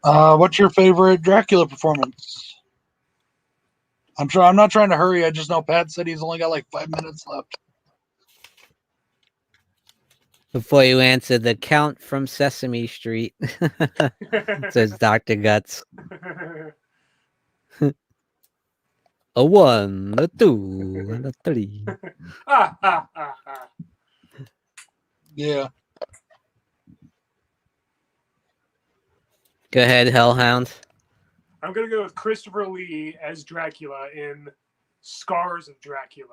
What's your favorite Dracula performance? I'm not trying to hurry. I just know Pat said he's only got like 5 minutes left. Before you answer, the Count from Sesame Street. Says Dr. Guts. A 1, a 2, and a 3. Yeah. Go ahead, Hellhound. I'm going to go with Christopher Lee as Dracula in Scars of Dracula.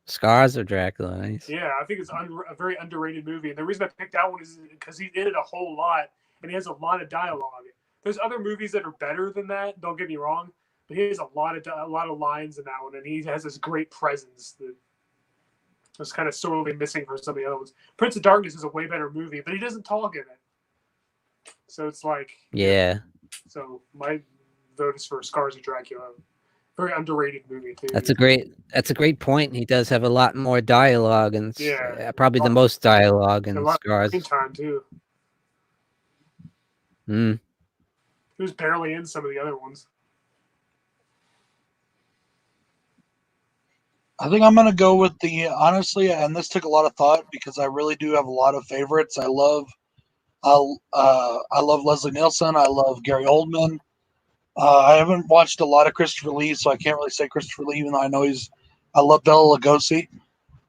Scars of Dracula, nice. Yeah, I think it's a very underrated movie. And the reason I picked that one is because he's in it a whole lot, and he has a lot of dialogue. There's other movies that are better than that, don't get me wrong, but he has a lot of lines in that one, and he has this great presence that was kind of sorely missing from some of the other ones. Prince of Darkness is a way better movie, but he doesn't talk in it. So it's like... Yeah. So my vote is for Scars of Dracula. Very underrated movie too. That's a great point. He does have a lot more dialogue, and probably the most dialogue in Scars. Time too. He was barely in some of the other ones. I think I'm gonna go with honestly, and this took a lot of thought because I really do have a lot of favorites. I love Leslie Nielsen. I love Gary Oldman. I haven't watched a lot of Christopher Lee, so I can't really say Christopher Lee, even though I know I love Bela Lugosi.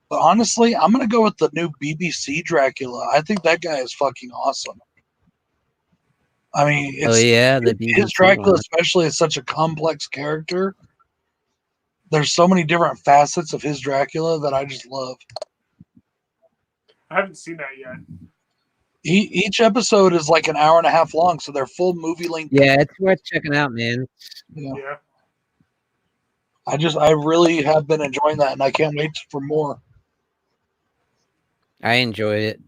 But honestly, I'm gonna go with the new BBC Dracula. I think that guy is fucking awesome. I mean, Oh yeah, the his BBC Dracula, one. especially, is such a complex character. There's so many different facets of his Dracula that I just love. I haven't seen that yet. Each episode is like an hour and a half long, so they're full movie length. Yeah, it's worth checking out, man. Yeah. I really have been enjoying that, and I can't wait for more. I enjoyed it.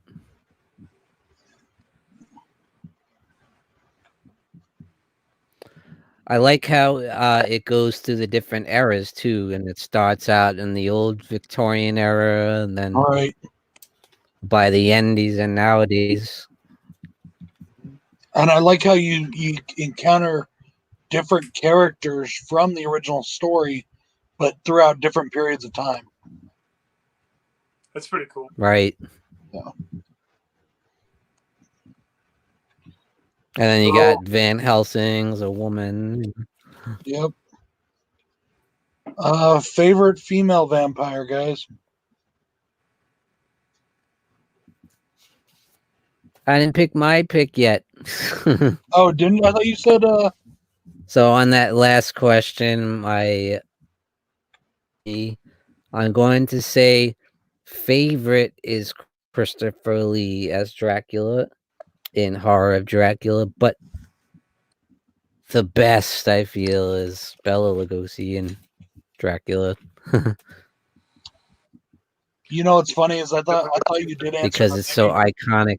I like how it goes through the different eras too, and it starts out in the old Victorian era, and then by the end, he's in nowadays. And I like how you encounter different characters from the original story, but throughout different periods of time. That's pretty cool. Right. Yeah. And then you got Van Helsing's a woman. Yep. Favorite female vampire, guys? I didn't pick my pick yet. Oh, didn't I thought you said So on that last question, I'm going to say favorite is Christopher Lee as Dracula in Horror of Dracula, but the best I feel is Bela Lugosi in Dracula. You know what's funny is I thought you did answer because it's so iconic.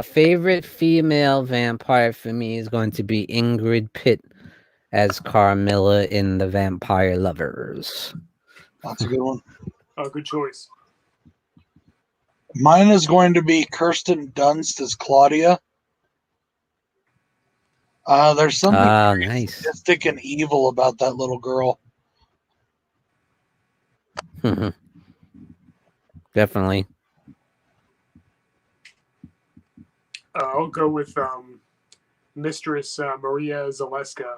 Favorite female vampire for me is going to be Ingrid Pitt as Carmilla in The Vampire Lovers. That's a good one. Oh, good choice. Mine is going to be Kirsten Dunst as Claudia. There's something nice. sadistic and evil about that little girl. Definitely. I'll go with Mistress Maria Zaleska.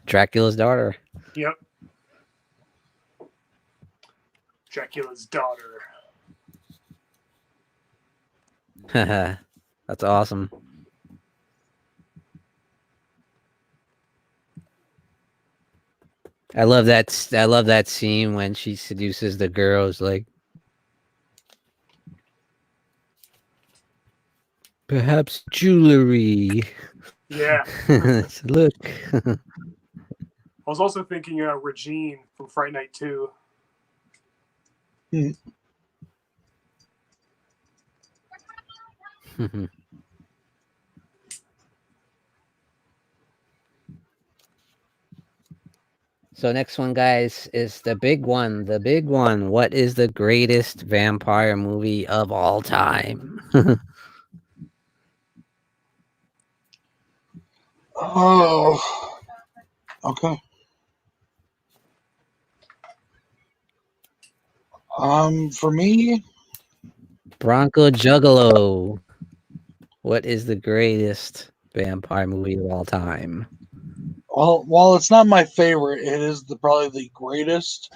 Dracula's daughter. Yep. Dracula's daughter. That's awesome. I love that scene when she seduces the girls, like, perhaps jewelry. Yeah. Look. I was also thinking Regine from Fright Night 2. So next one, guys, is the big one. The big one. What is the greatest vampire movie of all time? Oh, okay. For me, Bronco Juggalo. What is the greatest vampire movie of all time? well, while it's not my favorite, it is probably the greatest.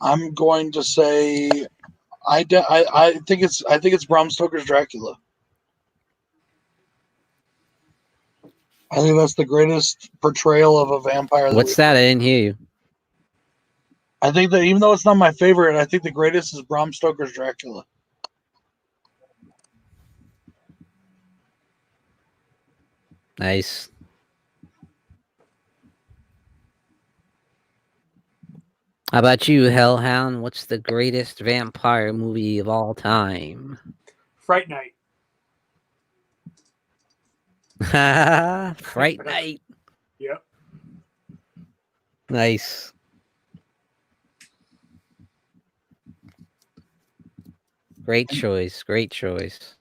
I'm going to say, I think it's Bram Stoker's Dracula. I think that's the greatest portrayal of a vampire. What's that? I didn't hear you. I think that even though it's not my favorite, I think the greatest is Bram Stoker's Dracula. Nice. How about you, Hellhound? What's the greatest vampire movie of all time? Fright Night. Fright Night. Yep. Nice. Great choice. Great choice.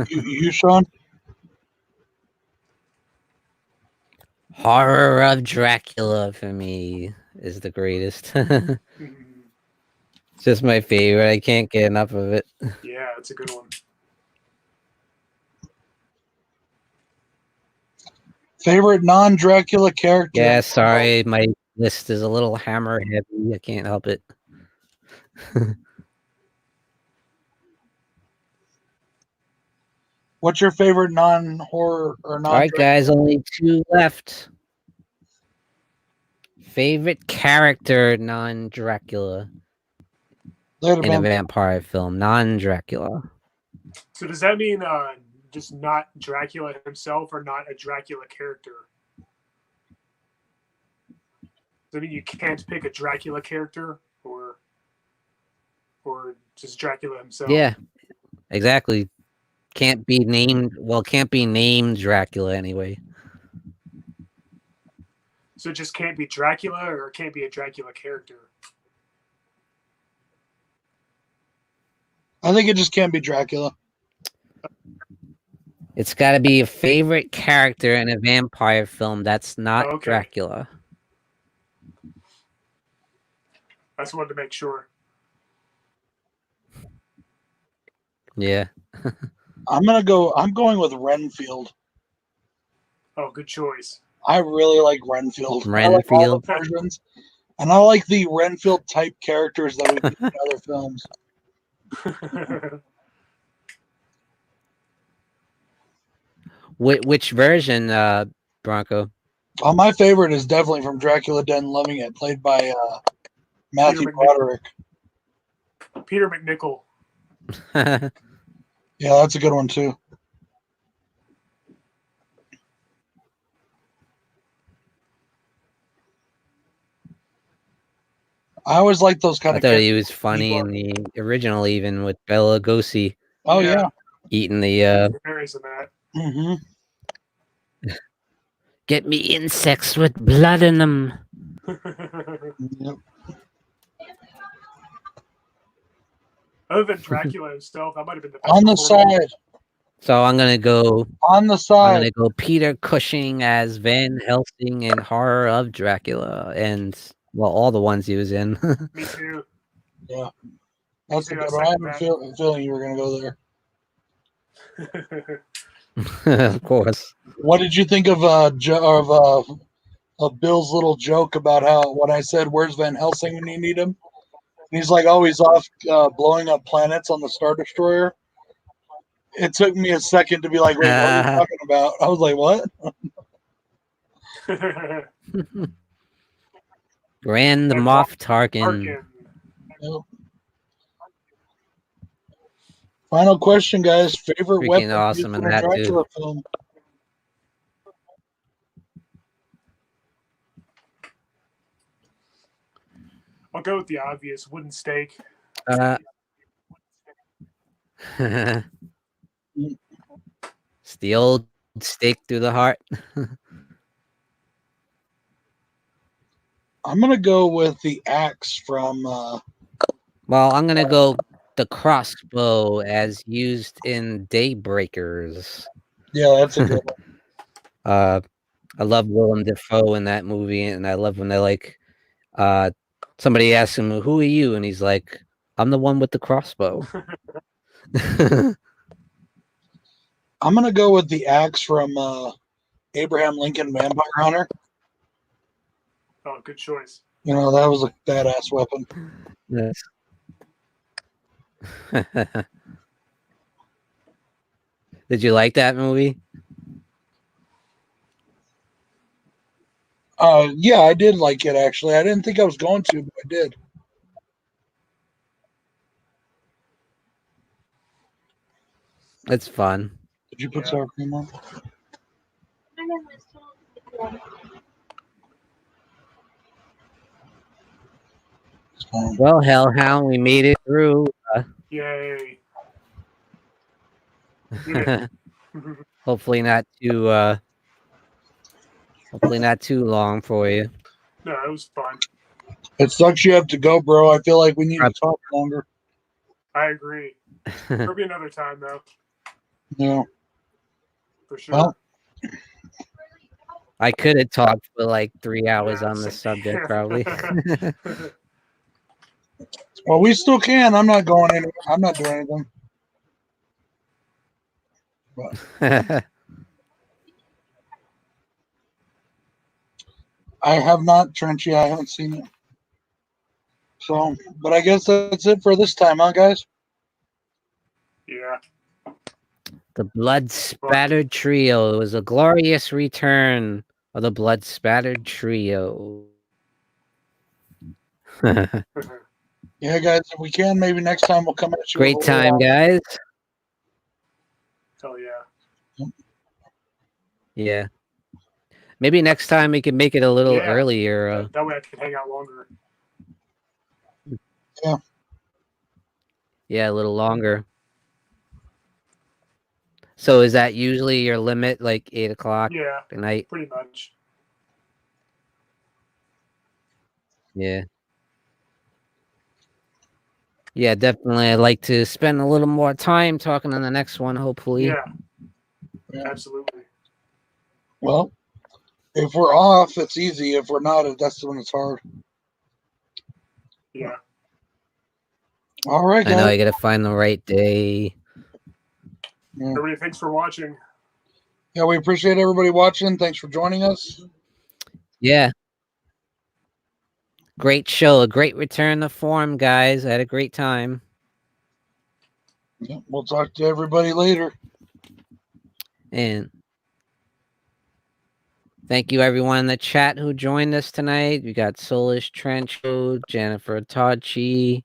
You Sean? Horror of Dracula for me is the greatest. It's just my favorite. I can't get enough of it. Yeah, it's a good one. Favorite non-Dracula character? Yeah, sorry, my list is a little hammer heavy. I can't help it. What's your favorite non-horror or non? All right, guys, only 2 left. Favorite character non-Dracula in a vampire film, non-Dracula. So does that mean just not Dracula himself or not a Dracula character? Does that mean you can't pick a Dracula character or just Dracula himself? Yeah, exactly. Can't be named. Well, can't be named Dracula anyway. So it just can't be Dracula, or it can't be a Dracula character? I think it just can't be Dracula. It's got to be a favorite character in a vampire film that's not Dracula. I just wanted to make sure. Yeah. I'm going with Renfield. Oh, good choice. I really like Renfield. Renfield. I like all the versions, and I like the Renfield type characters that we've seen in other films. Which version, Bronco? My favorite is definitely from Dracula Dead and Loving It, played by Matthew Broderick. Peter McNichol. Yeah, that's a good one too. I always like those kind I of. thought he was funny in the original, even with Bela Lugosi. Oh yeah, eating the. Berries of that. Mm-hmm. Get me insects with blood in them. Yep. Other than Dracula himself, that might have been the best On the side. So I'm gonna go on the side. I'm gonna go Peter Cushing as Van Helsing in Horror of Dracula, and well, all the ones he was in. Me too. Yeah, that's a good one. I have a feeling you were gonna go there. Of course. What did you think of Bill's little joke about how when I said, "Where's Van Helsing when you need him?" He's like, "Oh, he's off blowing up planets on the Star Destroyer." It took me a second to be like, "Wait, what are you talking about?" I was like, "What?" Grand Moff Tarkin. Yep. Final question, guys. Favorite weapon awesome used in that Dracula too. film? I'll go with the obvious wooden stake. It's the old stake through the heart. I'm gonna go with the axe from. Well, I'm gonna go the crossbow as used in Daybreakers. Yeah, that's a good one. I love Willem Dafoe in that movie, and I love when they like somebody asks him, "Who are you?" and he's like, "I'm the one with the crossbow." I'm gonna go with the axe from Abraham Lincoln Vampire Hunter. Oh, good choice. You know, that was a badass weapon. Yes. Did you like that movie? Yeah, I did like it actually. I didn't think I was going to, but I did. It's fun. Did you put sour cream on? Well, Hellhound, we made it through. Yay. Hopefully not too long for you. No, it was fun. It sucks you have to go, bro. I feel like we need to talk longer. I agree. There'll be another time though. Yeah. For sure. Well, I could have talked for like 3 hours Yeah, on this same subject, here. probably. well, we still can. I'm not going anywhere. I'm not doing anything. But I have not, Trenchy. I haven't seen it. So, but I guess that's it for this time, huh, guys? Yeah. The Blood Spattered Trio. It was a glorious return of the Blood Spattered Trio. Yeah, guys, if we can, maybe next time we'll come at you. Great time, guys. Hell yeah. Yeah. Maybe next time we can make it a little Yeah. earlier. That way I can hang out longer. Yeah. Yeah, a little longer. So is that usually your limit, like 8 o'clock Yeah. at night? Pretty much. Yeah. Yeah, definitely. I'd like to spend a little more time talking on the next one, hopefully. Yeah. Yeah. Absolutely. Well, if we're off, it's easy. If we're not, that's when it's hard. Yeah. All right, I know I guys. gotta find the right day. Yeah. Everybody, thanks for watching. Yeah, we appreciate everybody watching. Thanks for joining us. Yeah. Great show. A great return to form, guys. I had a great time. Yeah, we'll talk to everybody later. And thank you everyone in the chat who joined us tonight. We got Soulish Trencho, Jennifer Tachi,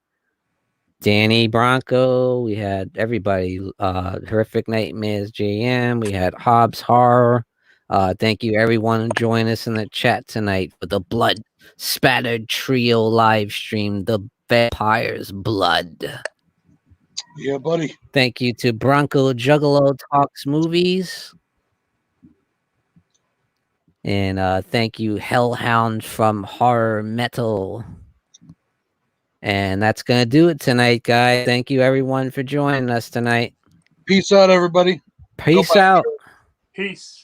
Danny Bronco. We had everybody. Horrific Nightmares JM. We had Hobbs Horror. Thank you everyone who joined us in the chat tonight for the Blood Spattered Trio live stream, The Vampire's Blood. Yeah, buddy. Thank you to Bronco Juggalo Talks Movies. And thank you, Hellhound from Horror Metal. And that's going to do it tonight, guys. Thank you, everyone, for joining us tonight. Peace out, everybody. Peace out. Peace.